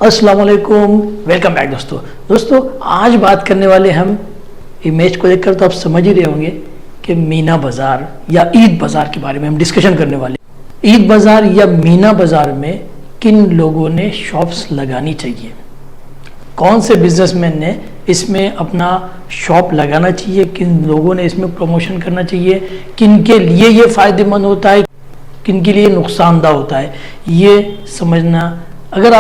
अस्सलाम वालेकुम, welcome back दोस्तों आज बात करने वाले हम इमेज को देखकर तो आप समझ ही रहे होंगे कि मीना बाज़ार या ईद बाज़ार के बारे में हम डिस्कशन करने वाले। ईद बाज़ार या मीना बाज़ार में किन लोगों ने शॉप्स लगानी चाहिए, कौन से बिजनेसमैन ने इसमें अपना शॉप लगाना चाहिए, किन लोगों ने इसमें प्रमोशन करना चाहिए, किन के लिए ये फ़ायदेमंद होता है, किन के लिए नुकसानदा होता है, ये समझना। अगर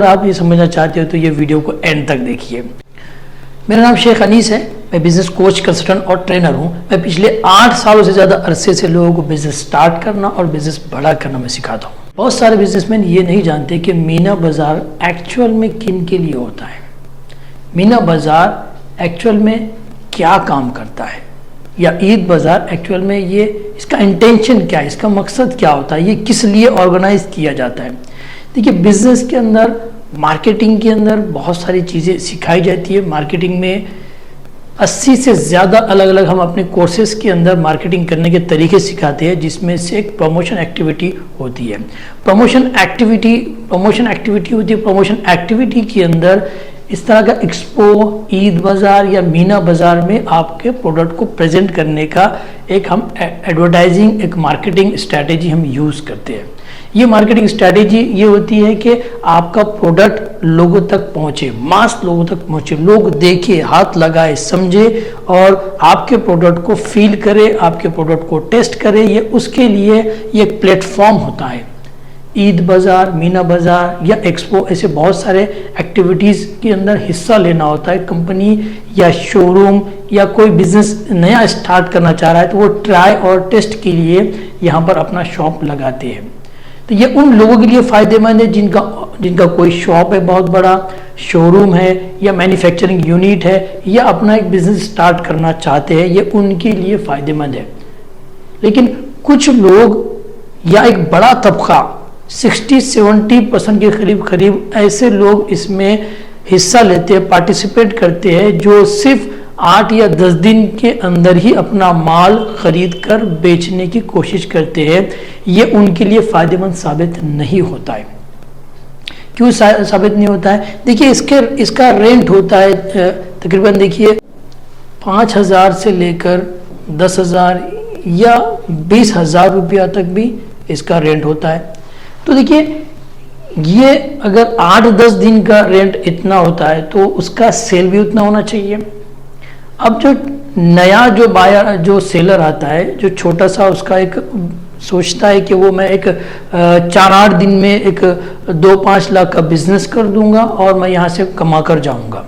आप ये समझना चाहते हो तो ये वीडियो को एंड तक देखिए। मेरा नाम शेख अनीस है, मैं बिज़नेस कोच, कंसल्टेंट और ट्रेनर हूँ। मैं पिछले 8 सालों से ज़्यादा अरसे से लोगों को बिज़नेस स्टार्ट करना और बिज़नेस बड़ा करना मैं सिखाता हूँ। बहुत सारे बिजनेसमैन ये नहीं जानते कि मीना बाज़ार एक्चुअल में किन के लिए होता है, मीना बाज़ार एक्चुअल में क्या काम करता है, या ईद बाज़ार एक्चुअल में ये इसका इंटेंशन क्या है, इसका मकसद क्या होता है, ये किस लिए ऑर्गेनाइज किया जाता है। देखिए, बिजनेस के अंदर, मार्केटिंग के अंदर बहुत सारी चीज़ें सिखाई जाती है। मार्केटिंग में 80 से ज़्यादा अलग अलग हम अपने कोर्सेज के अंदर मार्केटिंग करने के तरीके सिखाते हैं, जिसमें से एक प्रमोशन एक्टिविटी होती है। प्रमोशन एक्टिविटी होती है। प्रमोशन एक्टिविटी के अंदर इस तरह का एक्सपो, ईद बाज़ार या मीना बाज़ार में आपके प्रोडक्ट को प्रेजेंट करने का एक हम एडवर्टाइजिंग, एक मार्केटिंग स्ट्रैटेजी हम यूज़ करते हैं। ये मार्केटिंग स्ट्रैटेजी ये होती है कि आपका प्रोडक्ट लोगों तक पहुंचे, मास लोगों तक पहुंचे, लोग देखे, हाथ लगाए, समझे और आपके प्रोडक्ट को फील करे, आपके प्रोडक्ट को टेस्ट करे। ये उसके लिए ये एक प्लेटफॉर्म होता है। ईद बाज़ार, मीना बाज़ार या एक्सपो, ऐसे बहुत सारे एक्टिविटीज़ के अंदर हिस्सा लेना होता है। कंपनी या शोरूम या कोई बिजनेस नया स्टार्ट करना चाह रहा है तो वो ट्राई और टेस्ट के लिए यहाँ पर अपना शॉप लगाते हैं। तो ये उन लोगों के लिए फ़ायदेमंद है जिनका कोई शॉप है, बहुत बड़ा शोरूम है या मैन्युफैक्चरिंग यूनिट है या अपना एक बिज़नेस स्टार्ट करना चाहते हैं, ये उनके लिए फ़ायदेमंद है। लेकिन कुछ लोग या एक बड़ा तबका 60-70% के करीब ऐसे लोग इसमें हिस्सा लेते हैं, पार्टिसिपेट करते हैं, जो सिर्फ 8 या 10 दिन के अंदर ही अपना माल खरीद कर बेचने की कोशिश करते हैं। ये उनके लिए फ़ायदेमंद साबित नहीं होता है। क्यों साबित नहीं होता है? देखिए, इसका रेंट होता है तकरीबन, देखिए 5,000 से लेकर 10,000 या 20,000 रुपया तक भी इसका रेंट होता है। तो देखिए, ये अगर 8-10 दिन का रेंट इतना होता है तो उसका सेल भी उतना होना चाहिए। अब जो नया जो बायर, जो सेलर आता है, जो छोटा सा उसका एक सोचता है कि वो मैं एक 4-8 दिन में एक 2-5 लाख का बिजनेस कर दूंगा और मैं यहाँ से कमा कर जाऊंगा,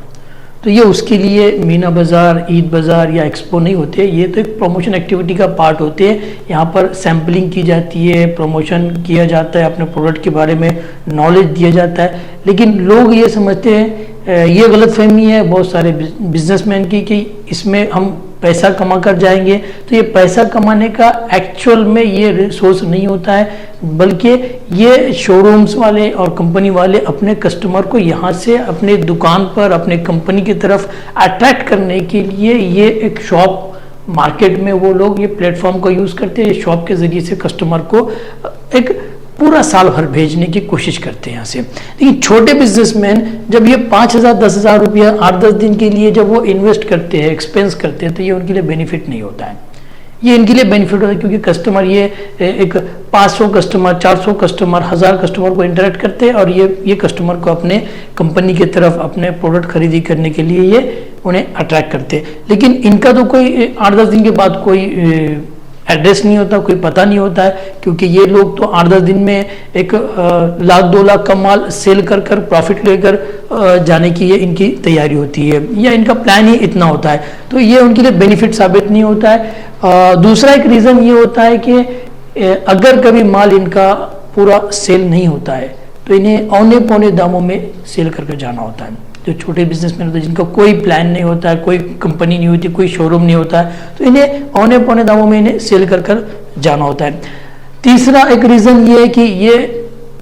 तो ये उसके लिए मीना बाज़ार, ईद बाज़ार या एक्सपो नहीं होते। ये तो एक प्रमोशन एक्टिविटी का पार्ट होते हैं। यहाँ पर सैम्पलिंग की जाती है, प्रमोशन किया जाता है, अपने प्रोडक्ट के बारे में नॉलेज दिया जाता है। लेकिन लोग ये समझते हैं, ये गलतफहमी है बहुत सारे बिजनेसमैन की, कि इसमें हम पैसा कमा कर जाएंगे। तो ये पैसा कमाने का एक्चुअल में ये रिसोर्स नहीं होता है, बल्कि ये शोरूम्स वाले और कंपनी वाले अपने कस्टमर को यहाँ से अपने दुकान पर, अपने कंपनी की तरफ अट्रैक्ट करने के लिए ये एक शॉप, मार्केट में वो लोग ये प्लेटफॉर्म को यूज़ करते हैं। शॉप के ज़रिए से कस्टमर को एक पूरा साल भर भेजने की कोशिश करते हैं यहाँ से। लेकिन छोटे बिजनेसमैन जब ये 5,000, 10,000 रुपया 8-10 दिन के लिए जब वो इन्वेस्ट करते हैं, एक्सपेंस करते हैं, तो ये उनके लिए बेनिफिट नहीं होता है। ये इनके लिए बेनिफिट होता है क्योंकि कस्टमर, ये एक 500 कस्टमर, 400 कस्टमर, 1000 कस्टमर को इंटरेक्ट करते हैं और ये कस्टमर को अपने कंपनी की तरफ अपने प्रोडक्ट खरीदी करने के लिए ये उन्हें अट्रैक्ट करते हैं। लेकिन इनका तो कोई 8-10 दिन के बाद कोई एड्रेस नहीं होता, कोई पता नहीं होता है, क्योंकि ये लोग तो 8-10 दिन में एक 1-2 लाख का माल सेल कर प्रॉफिट लेकर जाने की ये इनकी तैयारी होती है, या इनका प्लान ही इतना होता है। तो ये उनके लिए बेनिफिट साबित नहीं होता है। दूसरा एक रीज़न ये होता है कि अगर कभी माल इनका पूरा सेल नहीं होता है तो इन्हें औने पौने दामों में सेल करके जाना होता है। जो छोटे बिजनेसमैन होते हैं, जिनका कोई प्लान नहीं होता है, कोई कंपनी नहीं होती, कोई शोरूम नहीं होता है, तो इन्हें औने पौने दामों में इन्हें सेल कर जाना होता है। तीसरा एक रीज़न ये है कि ये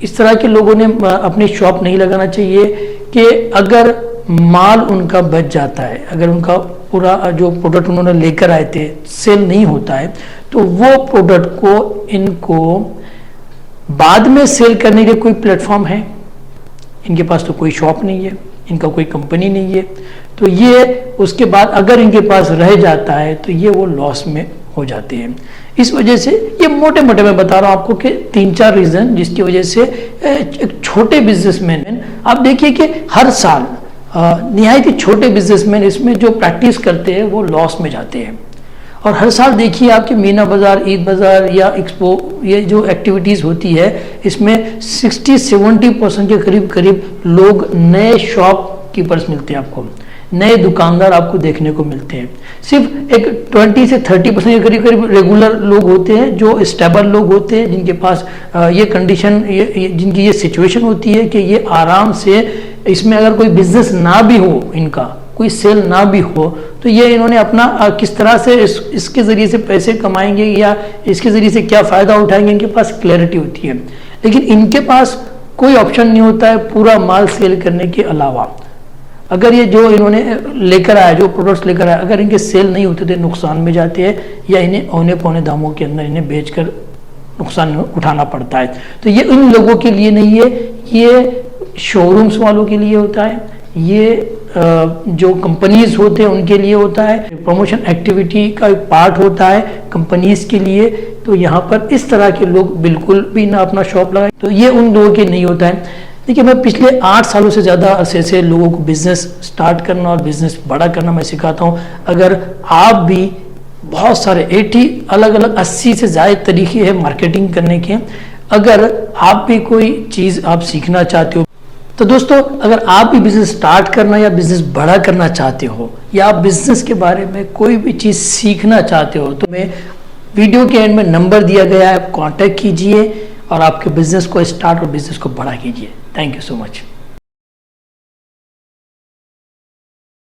इस तरह के लोगों ने अपनी शॉप नहीं लगाना चाहिए कि अगर माल उनका बच जाता है, अगर उनका पूरा जो प्रोडक्ट उन्होंने लेकर आए थे सेल नहीं होता है, तो वो प्रोडक्ट को इनको बाद में सेल करने के कोई प्लेटफॉर्म है? इनके पास तो कोई शॉप नहीं है, इनका कोई कंपनी नहीं है, तो ये उसके बाद अगर इनके पास रह जाता है तो ये वो लॉस में हो जाते हैं। इस वजह से ये मोटे मोटे मैं बता रहा हूँ आपको कि 3-4 रीज़न जिसकी वजह से एक छोटे बिजनेसमैन, आप देखिए कि हर साल निहायत ही छोटे बिजनेसमैन इसमें जो प्रैक्टिस करते हैं वो लॉस में जाते हैं। और हर साल देखिए आपके मीना बाज़ार, ईद बाज़ार या एक्सपो, ये जो एक्टिविटीज़ होती है इसमें 60-70% के करीब करीब लोग नए शॉप कीपर्स मिलते हैं आपको, नए दुकानदार आपको देखने को मिलते हैं। सिर्फ एक 20 से 30% के करीब करीब रेगुलर लोग होते हैं जो स्टेबल लोग होते हैं, जिनके पास ये कंडीशन, जिनकी ये सिचुएशन होती है कि ये आराम से, इसमें अगर कोई बिजनेस ना भी हो, इनका कोई सेल ना भी हो, तो ये इन्होंने अपना किस तरह से इसके ज़रिए से पैसे कमाएंगे या इसके ज़रिए से क्या फ़ायदा उठाएंगे, इनके पास क्लैरिटी होती है। लेकिन इनके पास कोई ऑप्शन नहीं होता है पूरा माल सेल करने के अलावा। अगर ये जो इन्होंने लेकर आया, जो प्रोडक्ट्स लेकर आया, अगर इनके सेल नहीं होते तो नुकसान में जाते हैं या इन्हें औने पौने दामों के अंदर इन्हें बेचकर नुकसान उठाना पड़ता है। तो ये इन लोगों के लिए नहीं है, ये शोरूम्स वालों के लिए होता है, ये जो कंपनीज होते हैं उनके लिए होता है, प्रमोशन एक्टिविटी का एक पार्ट होता है कंपनीज के लिए। तो यहाँ पर इस तरह के लोग बिल्कुल भी ना अपना शॉप लगाए, तो ये उन लोगों के नहीं होता है। देखिए, मैं पिछले 8 सालों से ज़्यादा अरसे से लोगों को बिजनेस स्टार्ट करना और बिजनेस बड़ा करना मैं सिखाता हूँ। अगर आप भी बहुत सारे 80 से ज़्यादा तरीके हैं मार्केटिंग करने के, अगर आप भी कोई चीज़ आप सीखना चाहते हो, तो दोस्तों अगर आप भी बिजनेस स्टार्ट करना या बिजनेस बड़ा करना चाहते हो या आप बिजनेस के बारे में कोई भी चीज़ सीखना चाहते हो, तो मैं वीडियो के एंड में नंबर दिया गया है, आप कांटेक्ट कीजिए और आपके बिजनेस को स्टार्ट और बिजनेस को बड़ा कीजिए। Thank you so much.